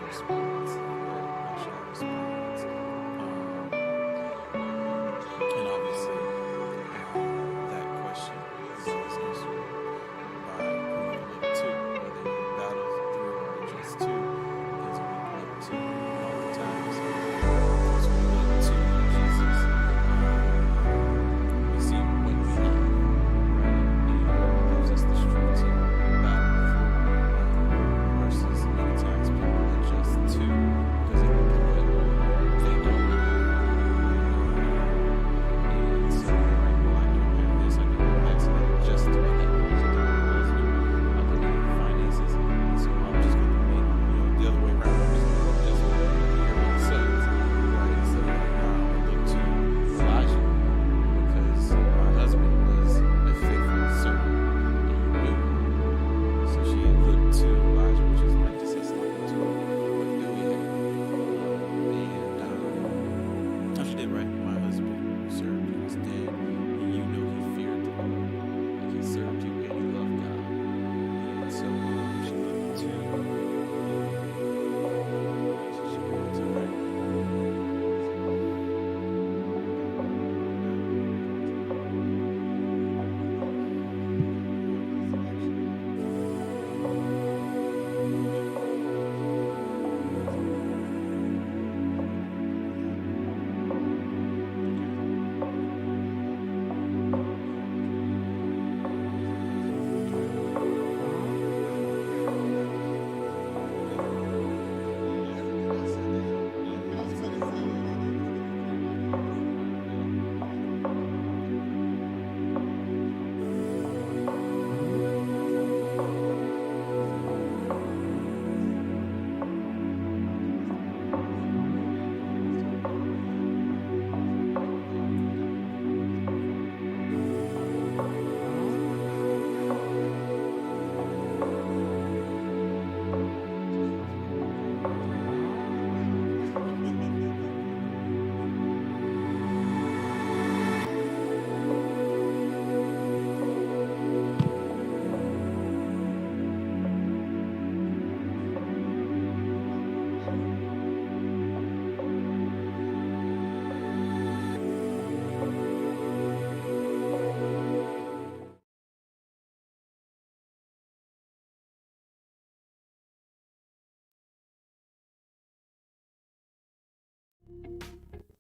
response, right? How should I respond? And obviously, that question is always answered by who you look to, whether you battle through or just to, is who you look to. And oftentimes, as we look to Jesus, we see what we have, right? And it gives us the strength to battle through versus many times people adjust to because they look at what they don't have. And so they're like, well, I don't have this, I don't have that, so they adjust to what that means. I don't have husband, I don't have finances, and so I'm just going to make, the other way around. I'm just going to adjust what hear what he says, right? So now I look to Elijah because my husband was a faithful servant and he knew. So she looked to Elijah, which is like to say something to what do we have? And she did right. My husband served you was dead, and you know he feared the Lord, and he served you and he loved God. And so she looked to relationship to right.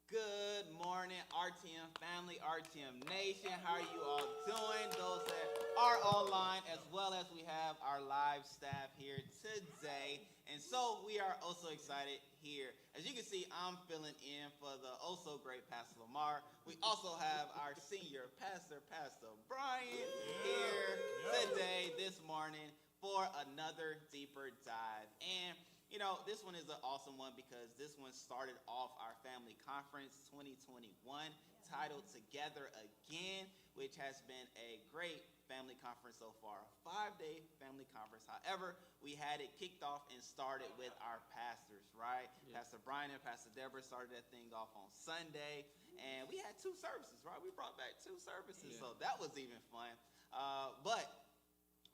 Good morning, RTM family, RTM Nation. How are you all doing? Those that are online, as well as we have our live staff here today. And so we are also excited here. As you can see, I'm filling in for the also great Pastor Lamar. We also have our senior pastor, Pastor Brian, here today, this morning, for another deeper dive. And this one is an awesome one because this one started off our family conference 2021 titled Together Again, which has been a great family conference so far, a 5-day family conference. However, we had it kicked off and started with our pastors, right? Yeah. Pastor Brian and Pastor Deborah started that thing off on Sunday, and we had 2 services, right? We brought back 2 services, so that was even fun. But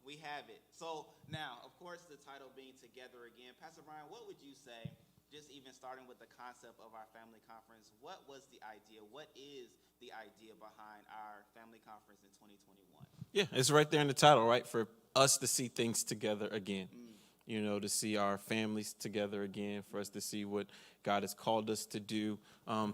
we have it. So now, of course, the title being Together Again. Pastor Brian, what would you say, just even starting with the concept of our family conference, what was the idea? What is the idea behind our family conference in 2021? Yeah, it's right there in the title, right? For us to see things together again. To see our families together again, for us to see what God has called us to do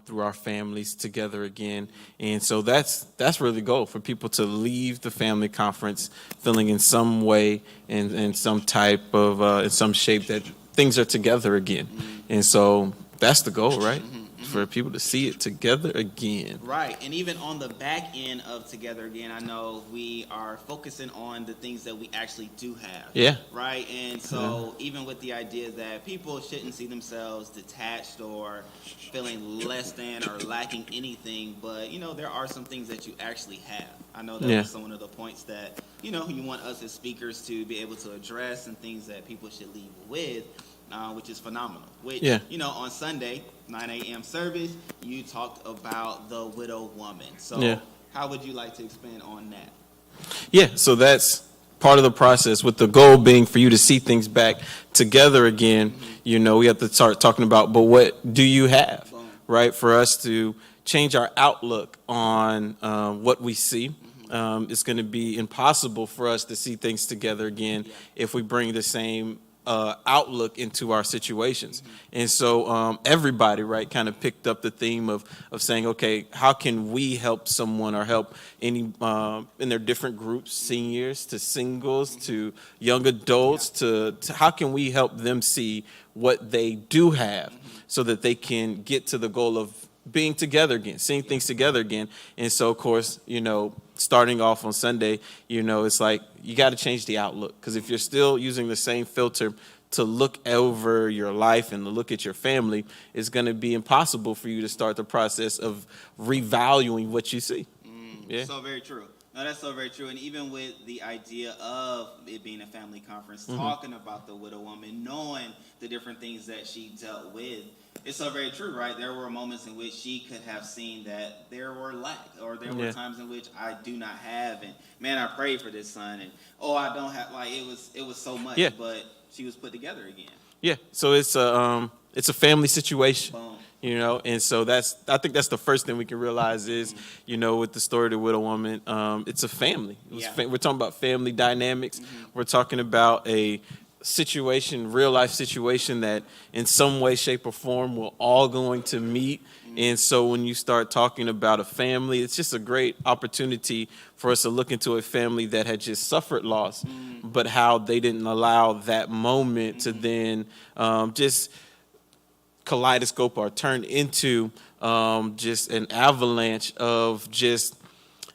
through our families together again. And so that's really the goal, for people to leave the family conference feeling in some way, in some type of, in some shape, that things are together again. And so that's the goal, right? For people to see it together again. Right. And even on the back end of Together Again, I know we are focusing on the things that we actually do have. Yeah. Right. And so even with the idea that people shouldn't see themselves detached or feeling less than or lacking anything, but, there are some things that you actually have. I know that was one of the points that, you want us as speakers to be able to address, and things that people should leave with. Which is phenomenal. Which, on Sunday, 9 a.m. service, you talked about the widow woman. So how would you like to expand on that? Yeah, so that's part of the process, with the goal being for you to see things back together again. We have to start talking about, but what do you have, right? For us to change our outlook on what we see. It's going to be impossible for us to see things together again if we bring the same outlook into our situations. And so everybody, right, kind of picked up the theme of saying, okay, how can we help someone or help any in their different groups, seniors to singles to young adults, to how can we help them see what they do have so that they can get to the goal of being together again, seeing things together again. And so, of course, starting off on Sunday, it's like you got to change the outlook, because if you're still using the same filter to look over your life and to look at your family, it's going to be impossible for you to start the process of revaluing what you see. Yeah. So very true. No, that's so very true. And even with the idea of it being a family conference, talking about the widow woman, knowing the different things that she dealt with, it's so very true, right? There were moments in which she could have seen that there were lack, or there were times in which I do not have, and man, I prayed for this son, and I don't have. Like it was so much, but she was put together again. Yeah. So it's a family situation. Boom. And so I think that's the first thing we can realize is, with the story of the widow woman, it's a family. We're talking about family dynamics. We're talking about a situation, real life situation that in some way, shape, or form we're all going to meet. And so when you start talking about a family, it's just a great opportunity for us to look into a family that had just suffered loss, but how they didn't allow that moment to then just kaleidoscope or turn into just an avalanche of just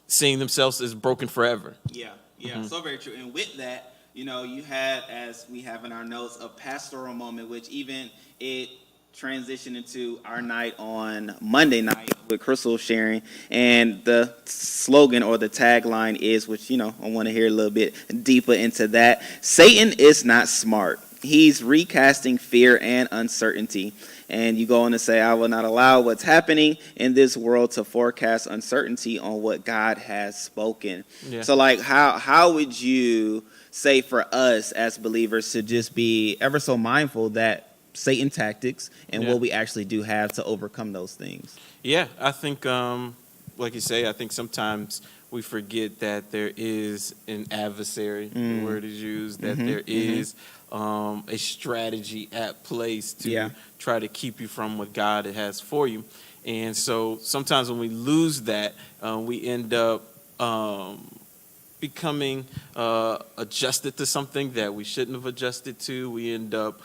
seeing themselves as broken forever. Yeah, so very true. And with that, you had, as we have in our notes, a pastoral moment, which even it transitioned into our night on Monday night with Crystal sharing. And the slogan or the tagline is, which, I want to hear a little bit deeper into that. Satan is not smart. He's recasting fear and uncertainty. And you go on to say, I will not allow what's happening in this world to forecast uncertainty on what God has spoken. Yeah. So, like, how would you say for us as believers to just be ever so mindful that Satan tactics and what we actually do have to overcome those things? Yeah, I think, like you say, I think sometimes we forget that there is an adversary, the word is used, that there is a strategy at place to try to keep you from what God has for you. And so sometimes when we lose that, we end up becoming adjusted to something that we shouldn't have adjusted to. We end up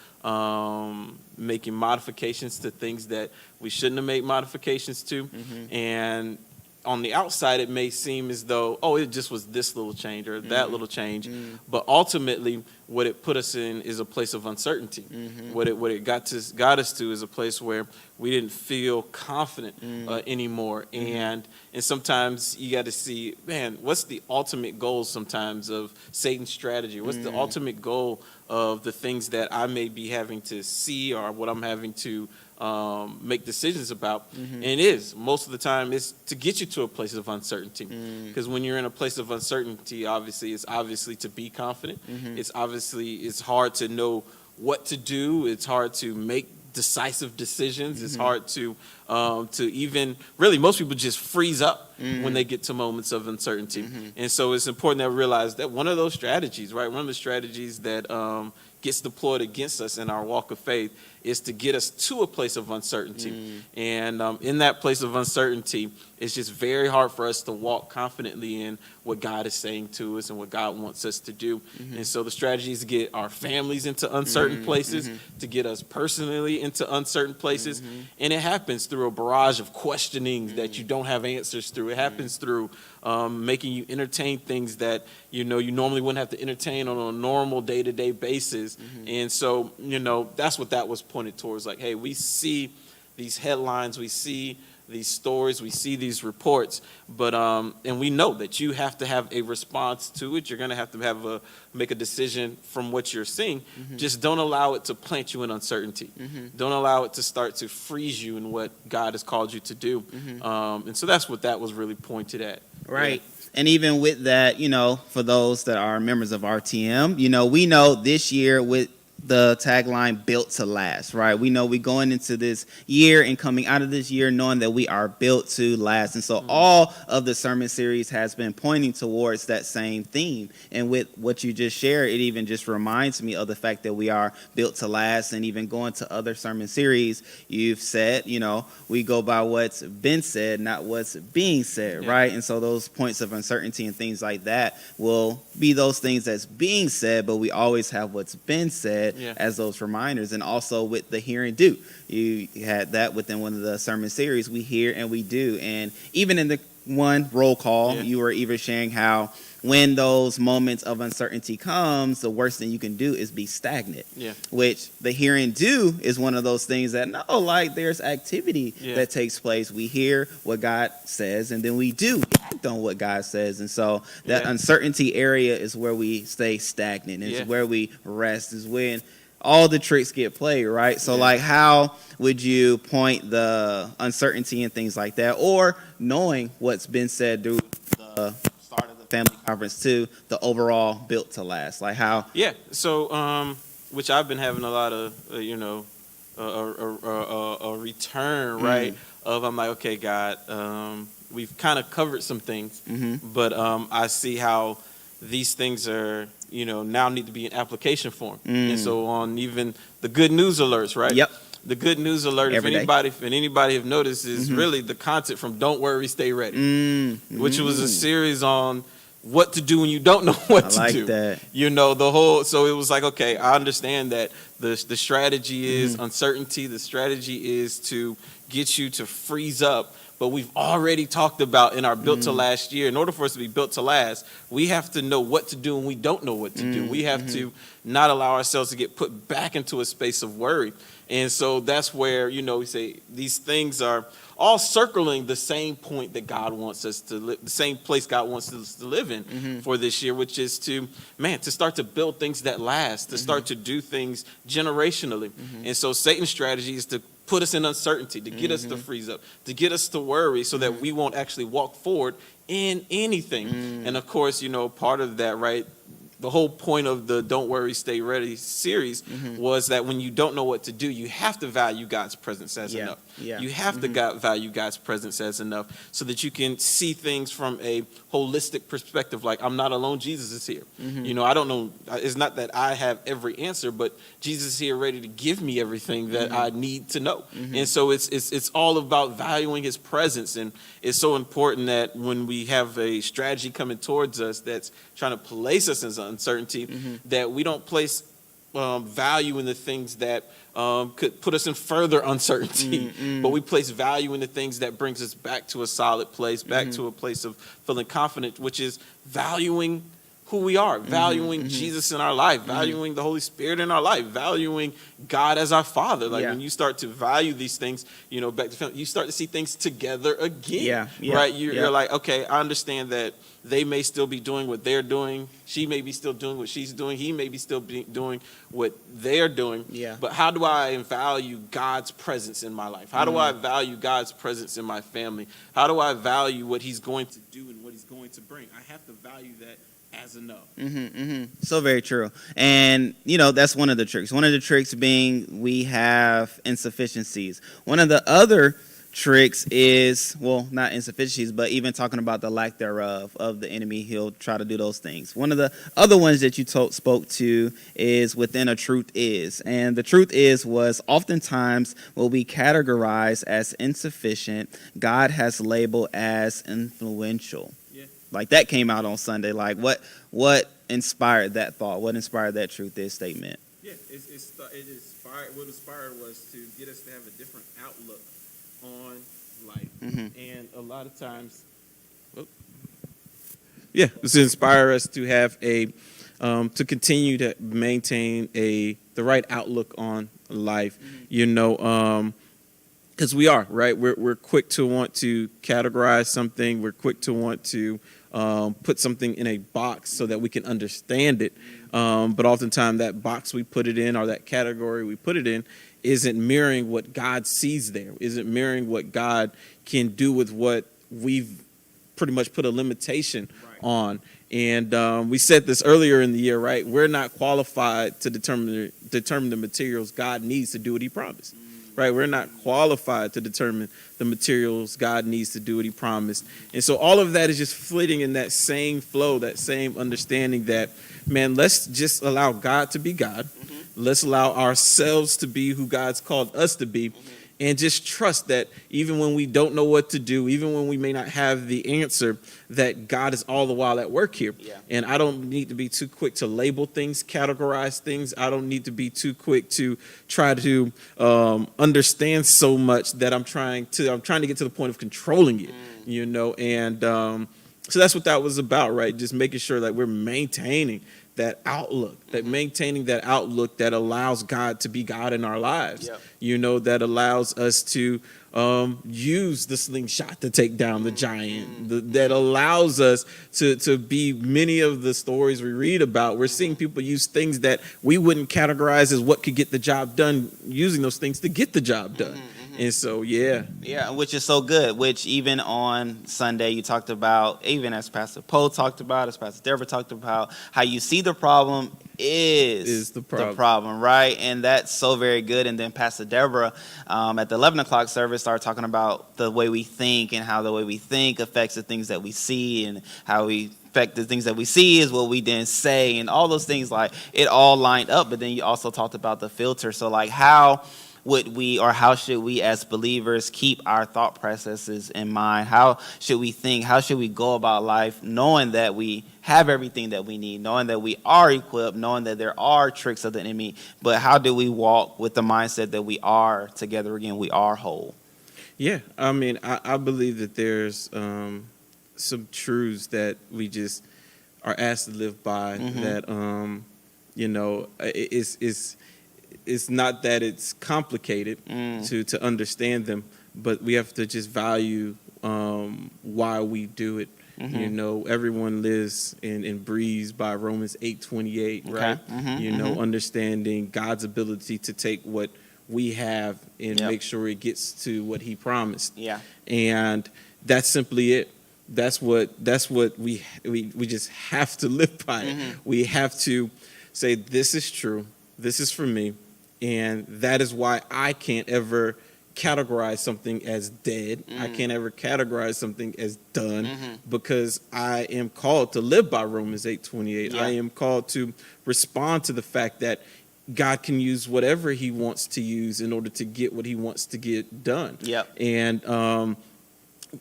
making modifications to things that we shouldn't have made modifications to. And on the outside, it may seem as though, it just was this little change or that little change. But ultimately, what it put us in is a place of uncertainty. What it got us to is a place where we didn't feel confident anymore. And sometimes you got to see, man, what's the ultimate goal sometimes of Satan's strategy? What's the ultimate goal of the things that I may be having to see or what I'm having to make decisions about? And it is, most of the time, it's to get you to a place of uncertainty. Because when you're in a place of uncertainty, it's obviously to be confident. It's hard to know what to do. It's hard to make decisive decisions. It's hard to even, really, most people just freeze up when they get to moments of uncertainty. And so it's important that we realize that one of those strategies, right, one of the strategies that gets deployed against us in our walk of faith is to get us to a place of uncertainty. And in that place of uncertainty, it's just very hard for us to walk confidently in what God is saying to us and what God wants us to do. And so the strategy is to get our families into uncertain places, to get us personally into uncertain places. And it happens through a barrage of questioning that you don't have answers through. It happens through making you entertain things that you normally wouldn't have to entertain on a normal day-to-day basis. And so that's what that was pointed towards. Like, hey, we see these headlines, we see these stories, we see these reports, but and we know that you have to have a response to it. You're going to have make a decision from what you're seeing. Just don't allow it to plant you in uncertainty. Don't allow it to start to freeze you in what God has called you to do. And so that's what that was really pointed at. Right. And even with that, for those that are members of RTM, we know this year with the tagline built to last, right? We know we're going into this year and coming out of this year knowing that we are built to last. And so all of the sermon series has been pointing towards that same theme. And with what you just shared, it even just reminds me of the fact that we are built to last. And even going to other sermon series, you've said, we go by what's been said, not what's being said, right? And so those points of uncertainty and things like that will be those things that's being said, but we always have what's been said as those reminders. And also with the hear and do, you had that within one of the sermon series, we hear and we do. And even in the one roll call, you were even sharing how when those moments of uncertainty comes, the worst thing you can do is be stagnant. Which the hear and do is one of those things that there's activity that takes place. We hear what God says, and then we act on what God says. And so that uncertainty area is where we stay stagnant. It's where we rest. Is when all the tricks get played, right? So how would you point the uncertainty and things like that, or knowing what's been said through the start of the family conference to the overall built to last? Like how? Yeah. So, which I've been having a lot of, a return, right? Of I'm like, okay, God, we've kind of covered some things, but I see how these things are, now need to be in application form. And so on even the good news alerts, right? The good news alert, if anybody have noticed, is really the content from Don't Worry, Stay Ready, which was a series on what to do when you don't know what to do. That. So it was like, okay, I understand that the strategy is uncertainty. The strategy is to get you to freeze up. But we've already talked about in our Built to Last year, in order for us to be built to last, we have to know what to do when we don't know what to do. We have to not allow ourselves to get put back into a space of worry. And so that's where, we say these things are all circling the same point that God wants us to live, the same place God wants us to live in for this year, which is to start to build things that last, to start to do things generationally. And so Satan's strategy is to put us in uncertainty, to get us to freeze up, to get us to worry so that we won't actually walk forward in anything. And of course, part of that, right? The whole point of the Don't Worry, Stay Ready series was that when you don't know what to do, you have to value God's presence as enough. You have to value God's presence as enough so that you can see things from a holistic perspective. Like, I'm not alone, Jesus is here. I don't know, it's not that I have every answer, but Jesus is here ready to give me everything that I need to know. And so it's all about valuing his presence. And it's so important that when we have a strategy coming towards us that's trying to place us in uncertainty, that we don't place value in the things that could put us in further uncertainty, but we place value in the things that brings us back to a solid place, back to a place of feeling confident, which is valuing who we are, valuing Jesus in our life, valuing the Holy Spirit in our life, valuing God as our Father. Like when you start to value these things, back to family, you start to see things together again, right? You're like, okay, I understand that they may still be doing what they're doing. She may be still doing what she's doing. He may be still doing what they're doing. But how do I value God's presence in my life? How do I value God's presence in my family? How do I value what he's going to do and what he's going to bring? I have to value that as enough. So very true. And, that's one of the tricks. One of the tricks being we have insufficiencies. One of the other tricks is, not insufficiencies, but even talking about the lack thereof of the enemy. He'll try to do those things. One of the other ones that you spoke to is within a truth is. And the truth is was oftentimes what we categorize as insufficient, God has labeled as influential. Like that came out on Sunday. Like what inspired that thought? What inspired that truth is statement? Yeah, it inspired. What inspired was to get us to have a different outlook on life, and a lot of times, it's to inspire us to have to continue to maintain the right outlook on life. Because we are right. We're quick to want to categorize something. We're quick to want to put something in a box so that we can understand it. But oftentimes that box we put it in, or that category we put it in, isn't mirroring what God sees there, isn't mirroring what God can do with what we've pretty much put a limitation on. And we said this earlier in the year, right? We're not qualified to determine the materials God needs to do what he promised, right? We're not qualified to determine the materials God needs to do what he promised. And so all of that is just flitting in that same flow, that same understanding that, man, let's just allow God to be God. Let's allow ourselves to be who God's called us to be. And just trust that even when we don't know what to do, even when we may not have the answer, that God is all the while at work here. Yeah. And I don't need to be too quick to label things, categorize things. I don't need to be too quick to try to understand so much that I'm trying to get to the point of controlling it, you know. And so that's what that was about, right? Just making sure that we're maintaining that outlook, maintaining that outlook that allows God to be God in our lives, you know, that allows us to use the slingshot to take down the giant, that allows us to be many of the stories we read about. We're seeing people use things that we wouldn't categorize as what could get the job done, using those things to get the job done. And so, yeah, which is so good. Which even on Sunday you talked about, even as Pastor Poe talked about, as Pastor Deborah talked about, how you see the problem is the problem, right? And that's so very good. And then Pastor Deborah at the 11 o'clock service started talking about the way we think and how the way we think affects the things that we see, and how we affect the things that we see is what we then say, and all those things, like it all lined up. But then you also talked about the filter. So like, how would we, or how should we as believers keep our thought processes in mind? How should we think? How should we go about life knowing that we have everything that we need, knowing that we are equipped, knowing that there are tricks of the enemy, but how do we walk with the mindset that we are together again, we are whole? Yeah, I mean, I believe that there's some truths that we just are asked to live by, that, you know, it's not that it's complicated to understand them, but we have to just value why we do it. You know, everyone lives and breathes by Romans 8:28, right? You know, understanding God's ability to take what we have and make sure it gets to what he promised. And that's simply it. That's what we just have to live by it. We have to say, this is true, this is for me. And that is why I can't ever categorize something as dead. I can't ever categorize something as done, because I am called to live by Romans 8:28. I am called to respond to the fact that God can use whatever he wants to use in order to get what he wants to get done. And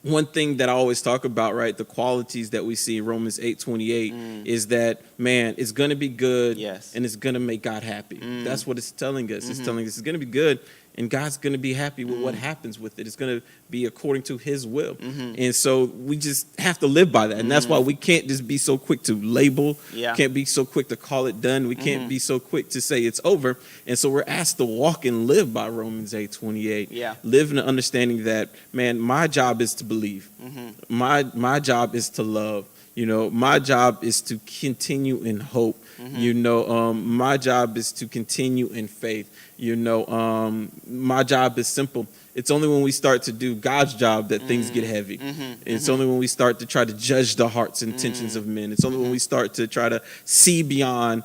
one thing that I always talk about, right, the qualities that we see in Romans 8:28 is that, man, it's going to be good and it's going to make God happy. That's what it's telling us. It's telling us it's going to be good and God's going to be happy with what happens with it. It's going to be according to his will. And so we just have to live by that. And that's why we can't just be so quick to label, can't be so quick to call it done. We can't be so quick to say it's over. And so we're asked to walk and live by Romans 8:28. Live in the understanding that, man, my job is to believe. My job is to love. You know, my job is to continue in hope. You know, my job is to continue in faith. You know, my job is simple. It's only when we start to do God's job that things get heavy. It's only when we start to try to judge the hearts and intentions of men. It's only when we start to try to see beyond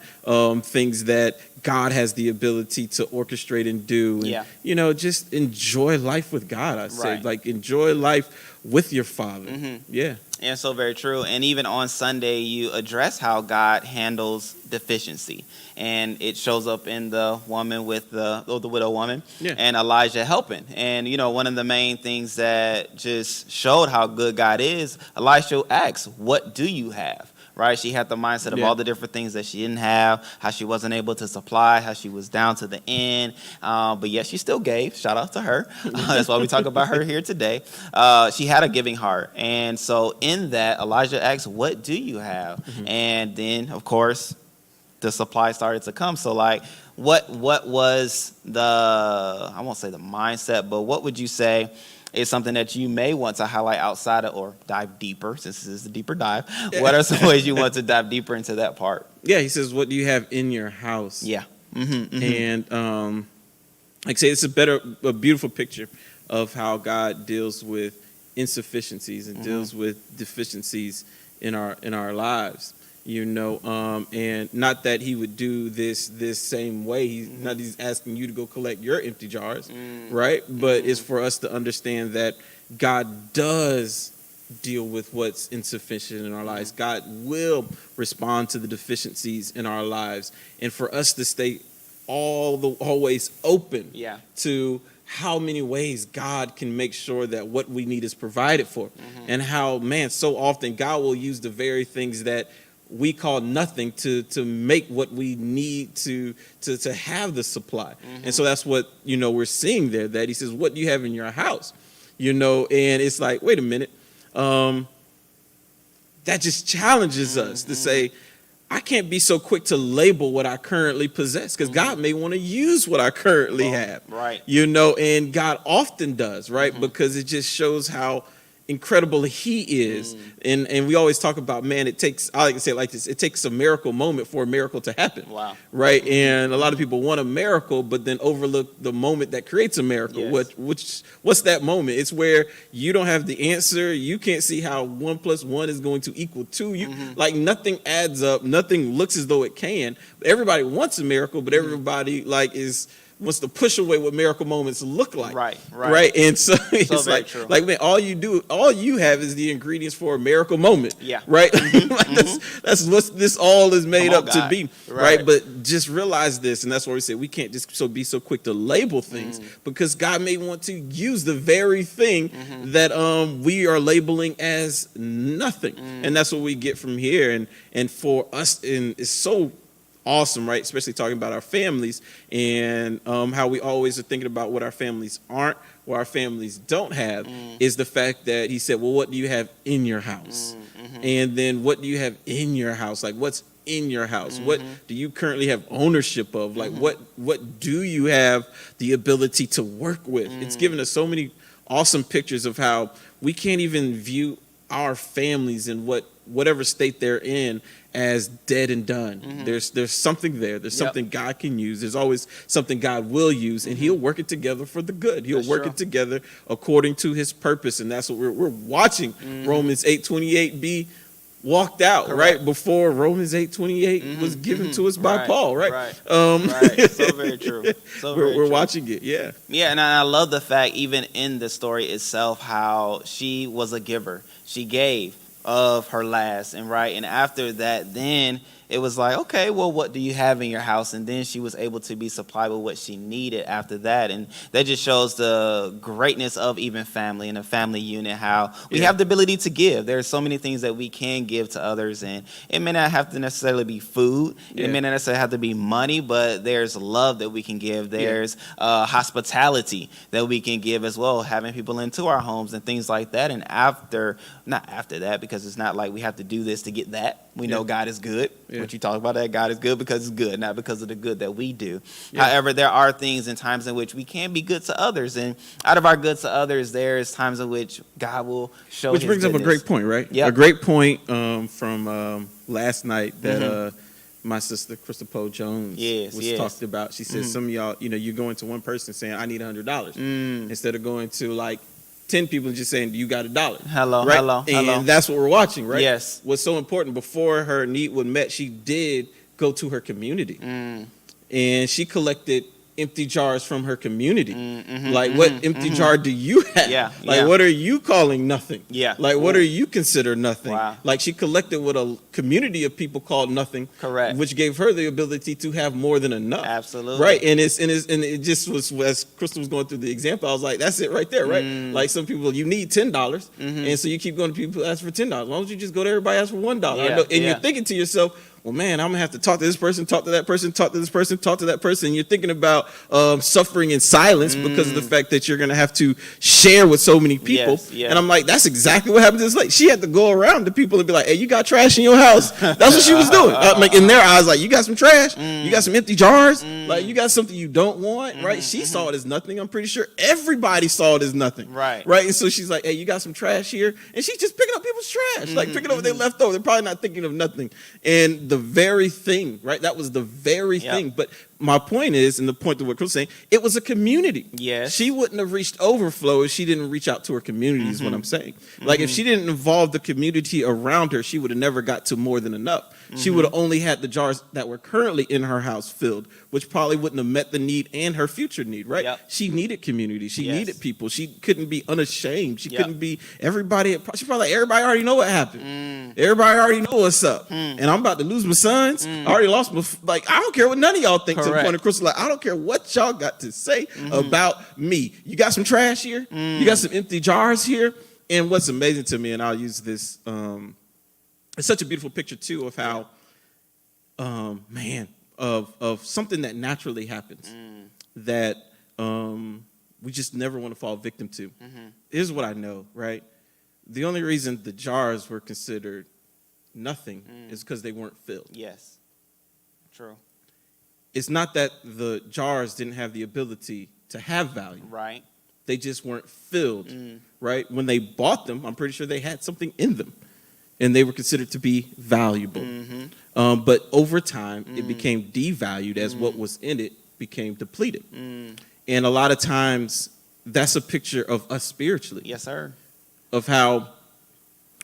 things that God has the ability to orchestrate and do. And, you know, just enjoy life with God, I say. Like, enjoy life with your Father. And so very true. And even on Sunday, you address how God handles deficiency. And it shows up in the woman with the widow woman and Elijah helping. And, you know, one of the main things that just showed how good God is, Elisha asks, what do you have? Right? She had the mindset of all the different things that she didn't have, how she wasn't able to supply, how she was down to the end. But yet she still gave. Shout out to her. That's why we talk about her here today. She had a giving heart. And so in that, Elijah asks, what do you have? And then, of course, the supply started to come. So, like, what was the, I won't say the mindset, but what would you say is something that you may want to highlight outside of, or dive deeper, since this is a deeper dive? What are some ways you want to dive deeper into that part? He says, what do you have in your house? And like I say, it's a beautiful picture of how God deals with insufficiencies and deals with deficiencies in our lives. And not that he would do this same way. He's asking you to go collect your empty jars, right? But it's for us to understand that God does deal with what's insufficient in our lives. God will respond to the deficiencies in our lives, and for us to stay always open to how many ways God can make sure that what we need is provided for, and how, man, so often God will use the very things that we call nothing to make what we need to have the supply. And so that's what, we're seeing there, that he says, what do you have in your house? And it's like, wait a minute. That just challenges us to say, I can't be so quick to label what I currently possess, because God may want to use what I currently have. Right. And God often does, right? Because it just shows how incredible he is. And we always talk about, man, I like to say it like this, it takes a miracle moment for a miracle to happen. Wow. Right? And a lot of people want a miracle, but then overlook the moment that creates a miracle. Yes. What's that moment? It's where you don't have the answer. You can't see how 1 + 1 is going to equal 2. Like, nothing adds up. Nothing looks as though it can. Everybody wants a miracle, but everybody wants to push away what miracle moments look like. Right. And so it's like, man, all you have is the ingredients for a miracle moment. Yeah. Right. That's what this all is made up to be. Right. But just realize this, and that's why we say we can't just be so quick to label things, because God may want to use the very thing that we are labeling as nothing. And that's what we get from here. And for us, and it's so awesome, right? Especially talking about our families, and how we always are thinking about what our families aren't, what our families don't have, is the fact that he said, well, what do you have in your house? And then what do you have in your house? Like, what's in your house? What do you currently have ownership of? Like, what do you have the ability to work with? It's given us so many awesome pictures of how we can't even view our families in whatever state they're in as dead and done. There's something there. There's something God can use. There's always something God will use, and he'll work it together for the good. He'll work it together according to his purpose, and that's what we're watching Romans 8:28 be walked out. Right before Romans 8:28 was given to us by Paul. Right. So very true. We're watching it. Yeah, and I love the fact, even in the story itself, how she was a giver. She gave of her last, and after that, then it was like, okay, well, what do you have in your house? And then she was able to be supplied with what she needed after that. And that just shows the greatness of even family and a family unit, how we have the ability to give. There are so many things that we can give to others, and it may not have to necessarily be food. It may not necessarily have to be money, but there's love that we can give. There's hospitality that we can give as well, having people into our homes and things like that. And not after that, because it's not like we have to do this to get that. We know God is good. What you talk about, that God is good because it's good, not because of the good that we do. However, there are things and times in which we can be good to others, and out of our good to others, there's times in which God will show Which his brings goodness. up a great point, right? A great point from last night that my sister, Crystal Poe Jones, was talking about. She said, some of y'all, you're going to one person saying, I need $100, instead of going to like 10 people and just saying, you got $1. Hello. And that's what we're watching, right? Yes. What's so important, before her need was met, she did go to her community. And she collected empty jars from her community. What empty jar do you have? What are you calling nothing? What are you consider nothing? Wow. Like, she collected what a community of people called nothing. Correct. Which gave her the ability to have more than enough. Absolutely. Right. And it just was, as Crystal was going through the example, I was like, that's it right there, right? Like, some people, you need $10, and so you keep going to people who ask for $10. As long as you just go to everybody ask for $1. You're thinking to yourself, well, man, I'm going to have to talk to this person, talk to that person, talk to this person, talk to that person. You're thinking about suffering in silence because of the fact that you're going to have to share with so many people. And I'm like, that's exactly what happened to this lady. She had to go around to people and be like, hey, you got trash in your house. That's what she was doing. Like, in their eyes, like, you got some trash? You got some empty jars? Like, you got something you don't want, right? She saw it as nothing. I'm pretty sure everybody saw it as nothing. Right. And so she's like, hey, you got some trash here? And she's just picking up people's trash, like picking up what they left over. They're probably not thinking of nothing. And the very thing, right? That was the very Yep. thing. But my point is, and the point of what Chris was saying, it was a community. Yes. She wouldn't have reached overflow if she didn't reach out to her community, is what I'm saying. Like, if she didn't involve the community around her, she would have never got to more than enough. She would have only had the jars that were currently in her house filled, which probably wouldn't have met the need and her future need, right? Yep. She needed community. She Yes. needed people. She couldn't be unashamed. She Yep. couldn't be everybody. She probably like, everybody already know what happened. Everybody already know what's up. And I'm about to lose my sons. I already lost my, like, I don't care what none of y'all think to the Correct. point of Crystal. Like, I don't care what y'all got to say about me. You got some trash here. You got some empty jars here. And what's amazing to me, and I'll use this, it's such a beautiful picture too of how, of something that naturally happens that we just never want to fall victim to. Here's what I know, right? The only reason the jars were considered nothing is because they weren't filled. Yes. True. It's not that the jars didn't have the ability to have value. Right. They just weren't filled, right? When they bought them, I'm pretty sure they had something in them, and they were considered to be valuable. But over time, it became devalued as what was in it became depleted. And a lot of times, that's a picture of us spiritually, Yes, sir. of how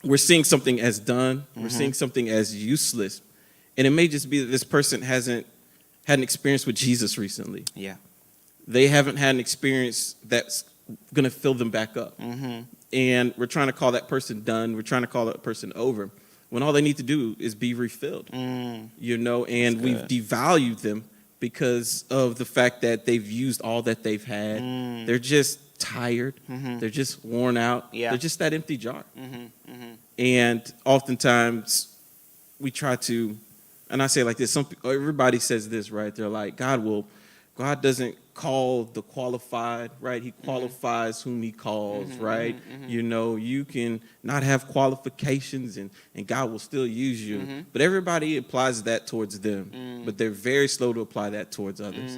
we're seeing something as done, we're seeing something as useless, and it may just be that this person hasn't had an experience with Jesus recently. Yeah. They haven't had an experience that's going to fill them back up. And we're trying to call that person done. We're trying to call that person over when all they need to do is be refilled, you know, and That's we've good. devalued them because of the fact that they've used all that they've had. They're just tired. They're just worn out. Yeah. They're just that empty jar. And oftentimes we try to, and I say it like this, everybody says this, right? They're like, God doesn't call the qualified, right? He qualifies whom he calls, right? You know, you can not have qualifications and God will still use you. But everybody applies that towards them, but they're very slow to apply that towards others.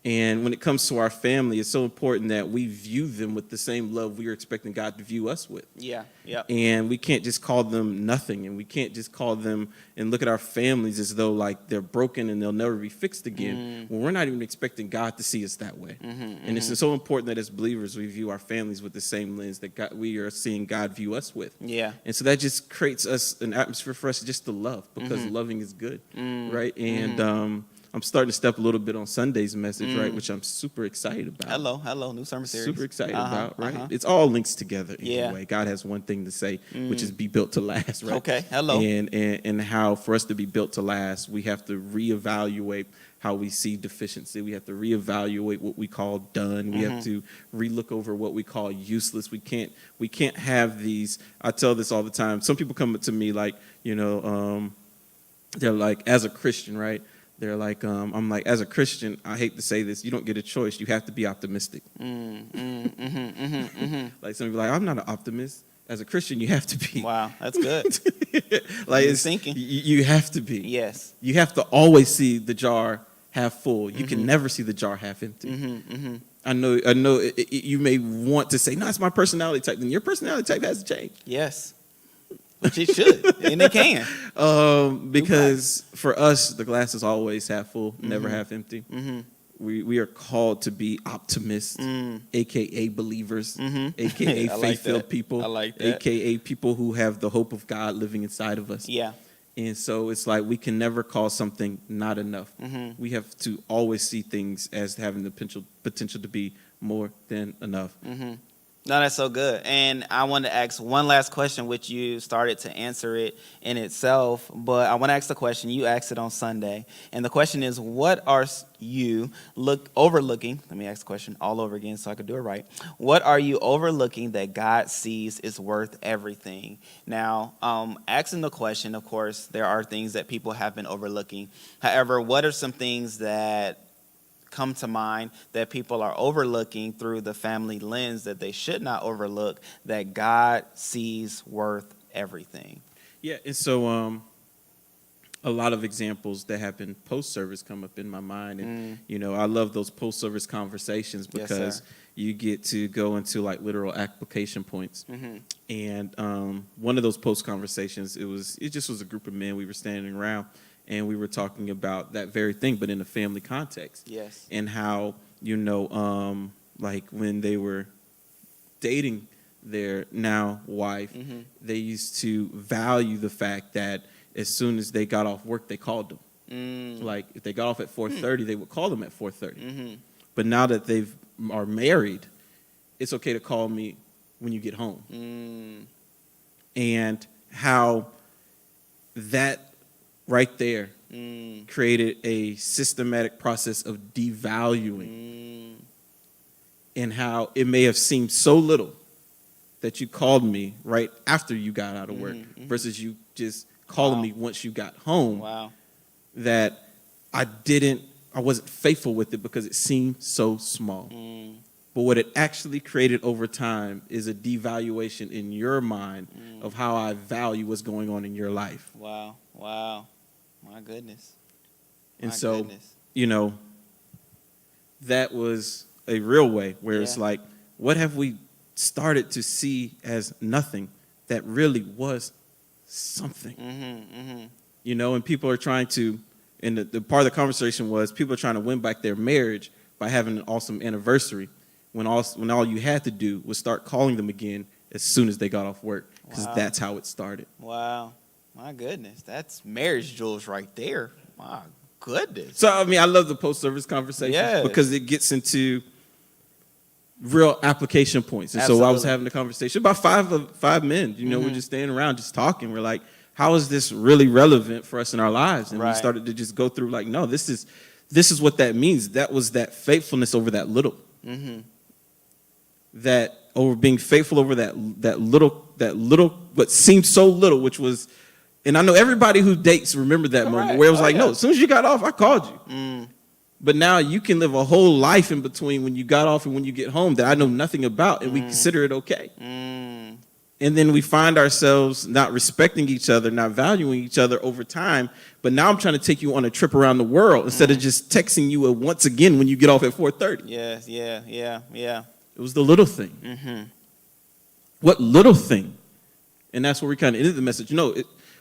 And when it comes to our family, it's so important that we view them with the same love we are expecting God to view us with. Yeah. Yep. And we can't just call them nothing, and we can't just call them and look at our families as though like they're broken and they'll never be fixed again. Well, we're not even expecting God to see us that way. And it's so important that as believers we view our families with the same lens that we are seeing God view us with. Yeah. And so that just creates us an atmosphere for us just to love, because loving is good, right? And I'm starting to step a little bit on Sunday's message, right, which I'm super excited about. Hello. New sermon series. Super excited about, right? It's all links together Yeah. anyway. God has one thing to say, which is be built to last, right? Okay, hello. And how for us to be built to last, we have to reevaluate how we see deficiency. We have to reevaluate what we call done. We have to relook over what we call useless. We can't have these. I tell this all the time. Some people come to me like, you know, they're like, as a Christian, right? They're like, I'm like, as a Christian, I hate to say this, you don't get a choice. You have to be optimistic. Like some people are like, I'm not an optimist. As a Christian, you have to be. Wow, that's good. Like You're it's thinking. You have to be. Yes. You have to always see the jar half full. You can never see the jar half empty. I know. You may want to say, no, it's my personality type. Then your personality type has to change. Yes. Which it should, and it can. Because for us, the glass is always half full, never half empty. We are called to be optimists, aka believers, aka I like faith-filled that. people, I like that. aka people who have the hope of God living inside of us. Yeah. And so it's like we can never call something not enough. We have to always see things as having the potential to be more than enough. No, that's so good. And I want to ask one last question, which you started to answer it in itself. But I want to ask the question. You asked it on Sunday. And the question is, what are you overlooking? Let me ask the question all over again so I could do it right. What are you overlooking that God sees is worth everything? Now, asking the question, of course, there are things that people have been overlooking. However, what are some things that come to mind that people are overlooking through the family lens that they should not overlook, that God sees worth everything? Yeah, and so a lot of examples that happen post-service come up in my mind. And, you know, I love those post-service conversations Yes, because sir. you get to go into like literal application points. And one of those post conversations, it just was a group of men. We were standing around, and we were talking about that very thing, but in a family context. Yes. And how, like when they were dating their now wife, they used to value the fact that as soon as they got off work, they called them. Like if they got off at 4:30, they would call them at 4:30. But now that they are married, it's okay to call me when you get home. And how that right there created a systematic process of devaluing, and how it may have seemed so little that you called me right after you got out of work versus you just calling me once you got home. Wow. That I wasn't faithful with it because it seemed so small. But what it actually created over time is a devaluation in your mind of how I value what's going on in your life. Wow. Wow. My goodness. And so, that was a real way where it's like, what have we started to see as nothing that really was something? And people are trying to, and the part of the conversation was people are trying to win back their marriage by having an awesome anniversary when all you had to do was start calling them again as soon as they got off work, because that's how it started. Wow. My goodness. That's marriage jewels right there. My goodness. So, I love the post-service conversation because it gets into real application points. And so I was having a conversation about five men. We're just standing around just talking. We're like, how is this really relevant for us in our lives? And we started to just go through like, no, this is what that means. That was that faithfulness over that little. That over being faithful over that little, what seemed so little, which was, and I know everybody who dates remember that moment where it was no, as soon as you got off, I called you. But now you can live a whole life in between when you got off and when you get home that I know nothing about, and we consider it okay. And then we find ourselves not respecting each other, not valuing each other over time. But now I'm trying to take you on a trip around the world instead of just texting you once again when you get off at 4:30. Yeah. It was the little thing. What little thing? And that's where we kind of ended the message.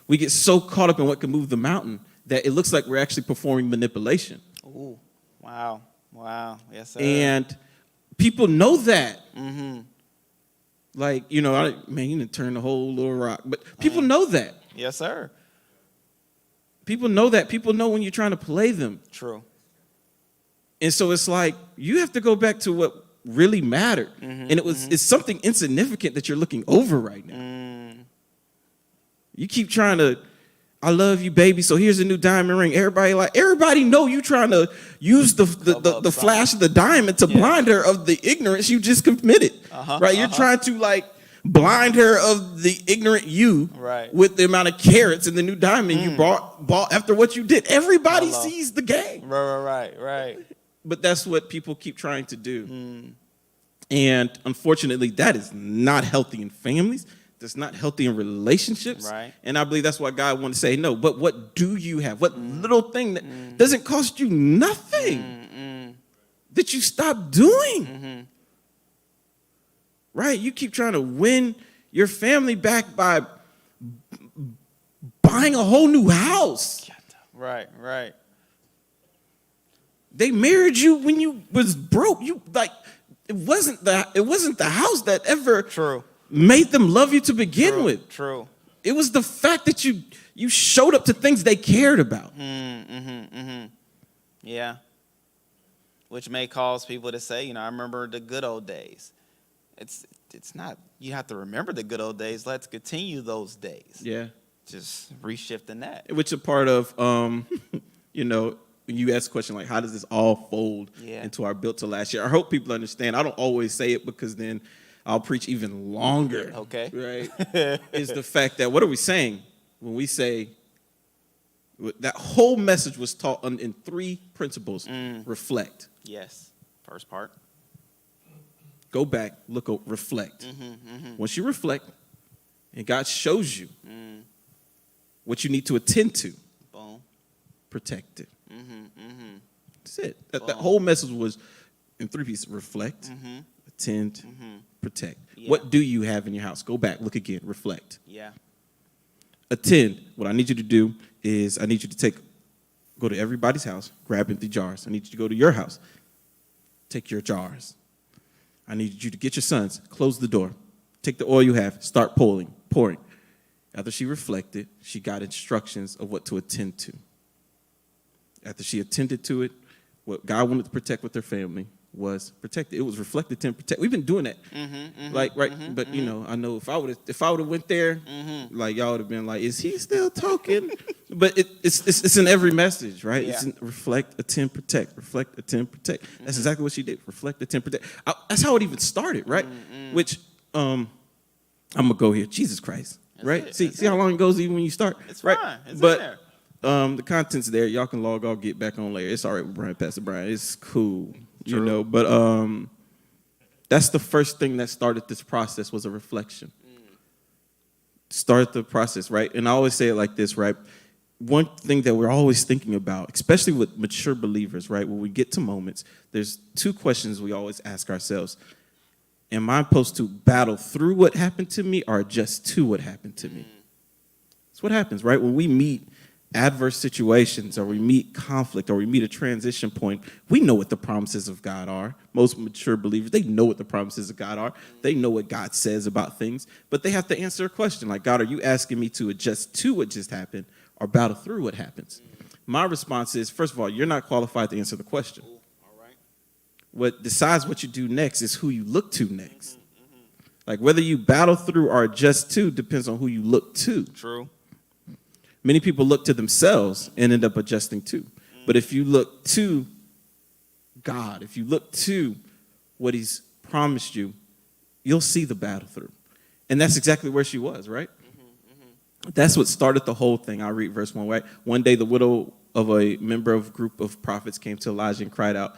We get so caught up in what can move the mountain that it looks like we're actually performing manipulation. Ooh, wow. Yes, sir. And people know that. Like, you didn't turn the whole little rock. But people know that. Yes, sir. People know that. People know when you're trying to play them. True. And so it's like, you have to go back to what really mattered. And it's something insignificant that you're looking over right now. You keep trying to, I love you, baby, so here's a new diamond ring. Everybody know you trying to use the flash of the diamond to blind her of the ignorance you just committed. Right? You're trying to blind her of the ignorant you with the amount of carats in the new diamond you bought after what you did. Everybody sees the game. Right. But that's what people keep trying to do. And unfortunately, that is not healthy in families. That's not healthy in relationships. Right. And I believe that's why God wanted to say, no, but what do you have? What little thing that doesn't cost you nothing that you stop doing? Right? You keep trying to win your family back by buying a whole new house. Right. They married you when you was broke. It wasn't the house that ever made them love you to begin with. True. It was the fact that you showed up to things they cared about. Yeah. Which may cause people to say, I remember the good old days. It's not, you have to remember the good old days. Let's continue those days. Yeah. Just reshifting that. Which is part of, when you ask a question like, how does this all fold into our Built to Last Year? I hope people understand. I don't always say it because then I'll preach even longer. Okay. Right? Is the fact that, what are we saying when we say that whole message was taught in 3 principles? Reflect. Yes. First part. Go back, reflect. Once you reflect, and God shows you what you need to attend to, boom, protect it. That's it. That whole message was in 3 pieces: reflect, attend, protect. Yeah. What do you have in your house? Go back, look again, reflect. Yeah. Attend. What I need you to do is I need you to take Go to everybody's house, grab empty jars. I need you to go to your house, take your jars. I need you to get your sons, close the door, take the oil you have, start pouring. After she reflected, she got instructions of what to attend to. After she attended to it, what God wanted to protect with her family was protected. It was reflected to protect. We've been doing that, But you know, I know if I would have went there, like y'all would have been like, "Is he still talking?" But it's in every message, right? Yeah. It's in reflect, attend, protect. Reflect, attend, protect. That's exactly what she did. Reflect, attend, protect. That's how it even started, right? Which I'm gonna go here. Jesus Christ, right? See how long it goes even when you start. It's right? fine. It's but in there. the content's there. Y'all can log off, get back on later. It's all right with Brian, Pastor Brian. It's cool, you True. know. But that's the first thing that started this process was a reflection. Start the process, right? And I always say it like this, right? One thing that we're always thinking about, especially with mature believers, right? When we get to moments, there's two questions we always ask ourselves. Am I supposed to battle through what happened to me or adjust to what happened to me? That's what happens, right? When we meet adverse situations or we meet conflict or we meet a transition point, we know what the promises of God are. Most mature believers, they know what the promises of God are. They know what God says about things, but they have to answer a question like, God, are you asking me to adjust to what just happened or battle through what happens? My response is, first of all, you're not qualified to answer the question. All right. What decides what you do next is who you look to next. Like whether you battle through or adjust to depends on who you look to. True. Many people look to themselves and end up adjusting to. But if you look to God, if you look to what he's promised you, you'll see the battle through. And that's exactly where she was, right? That's what started the whole thing. I'll read verse 1, right? One day the widow of a member of a group of prophets came to Elijah and cried out,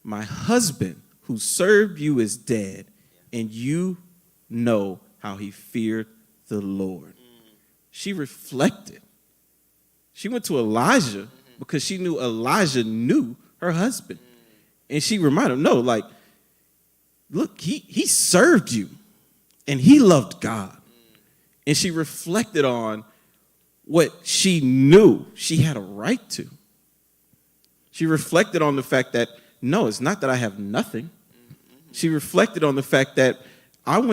my husband who served you is dead, and you know how he feared the Lord. She reflected. She went to Elijah because she knew Elijah knew her husband. And she reminded him, no, like, look, he served you and he loved God. And she reflected on what she knew she had a right to. She reflected on the fact that, no, it's not that I have nothing. She reflected on the fact that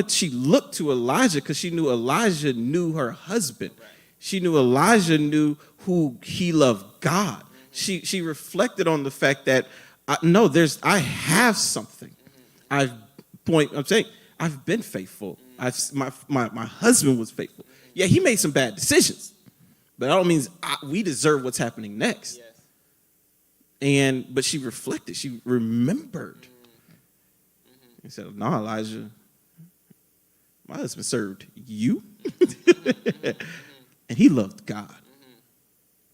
she looked to Elijah because she knew Elijah knew her husband. Right. She knew Elijah knew who he loved God. She reflected on the fact that I have something. I'm saying I've been faithful. My husband was faithful. Yeah, he made some bad decisions, but that don't mean we deserve what's happening next. Yes. But she reflected. She remembered. He said, "No, Elijah. My husband served you, and he loved God.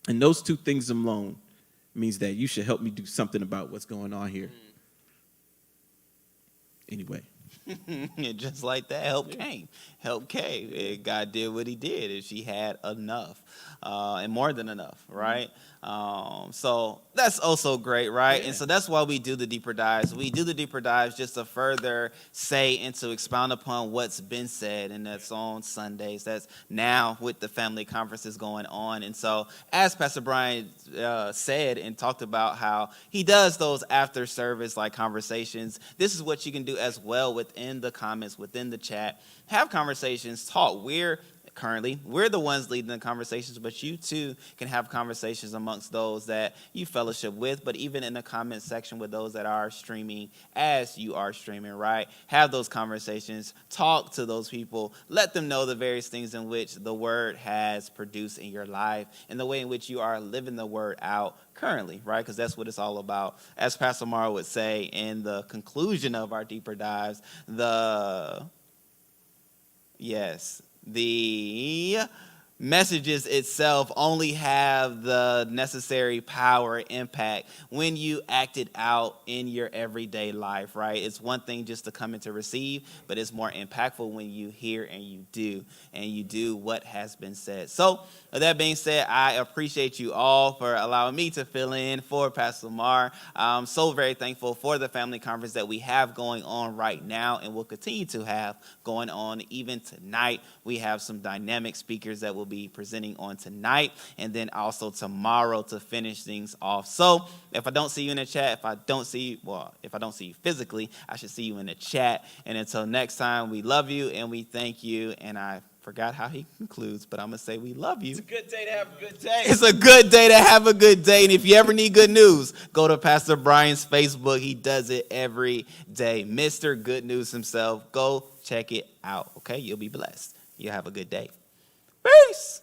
And those two things alone means that you should help me do something about what's going on here." Anyway. Just like that, help came. Help came. God did what he did, and she had enough, and more than enough, right? So that's also great, right? Yeah. And so that's why we do the deeper dives. We do the deeper dives just to further say and to expound upon what's been said, and that's on Sundays. That's now with the family conferences going on. And so as Pastor Brian said and talked about how he does those after service like conversations, this is what you can do as well within the comments, within the chat. Have conversations, talk. We're the ones leading the conversations, but you too can have conversations amongst those that you fellowship with, but even in the comment section with those that are streaming as you are streaming, right? Have those conversations, talk to those people, let them know the various things in which the word has produced in your life and the way in which you are living the word out currently, right? Because that's what it's all about. As Pastor Mara would say in the conclusion of our deeper dives, the messages itself only have the necessary power impact when you act it out in your everyday life, right? It's one thing just to come in to receive, but it's more impactful when you hear and you do what has been said. So with that being said, I appreciate you all for allowing me to fill in for Pastor Lamar. I'm so very thankful for the family conference that we have going on right now and will continue to have going on even tonight. We have some dynamic speakers that will will be presenting on tonight, and then also tomorrow to finish things off. So if I don't see you in the chat, if I don't see you physically, I should see you in the chat. And until next time, we love you and we thank you. And I forgot how he concludes, but I'm going to say we love you. It's a good day to have a good day. It's a good day to have a good day. And if you ever need good news, go to Pastor Brian's Facebook. He does it every day. Mr. Good News himself. Go check it out, okay? You'll be blessed. You have a good day. Peace.